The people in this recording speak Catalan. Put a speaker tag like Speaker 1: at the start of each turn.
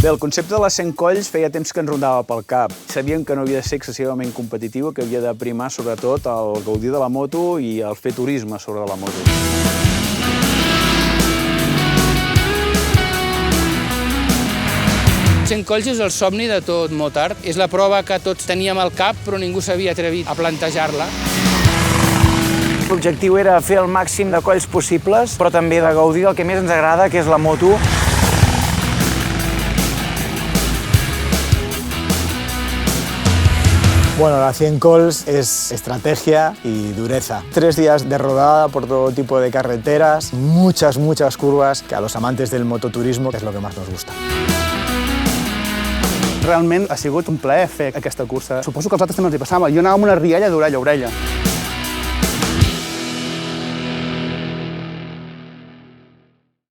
Speaker 1: Bé, el concepte de les 100 colls feia temps que ens rondava pel cap. Sabíem que no havia de ser excessivament competitiu, que havia de primar sobretot el gaudir de la moto i el fer turisme sobre la moto.
Speaker 2: Cent colls és el somni de tot motard. És la prova que tots teníem al cap, però ningú s'havia atrevit a plantejar-la.
Speaker 3: L'objectiu era fer el màxim de colls possibles, però també de gaudir del que més ens agrada, que és la moto.
Speaker 4: Bueno, la 100 calls es estrategia y dureza. 3 días de rodada por todo tipo de carreteras, muchas curvas, que a los amantes del mototurismo es lo que más nos gusta.
Speaker 5: Realment ha sigut un plaer fer aquesta cursa. Suposo que als altres també els hi passava. Jo anava amb una rialla d'orella a orella.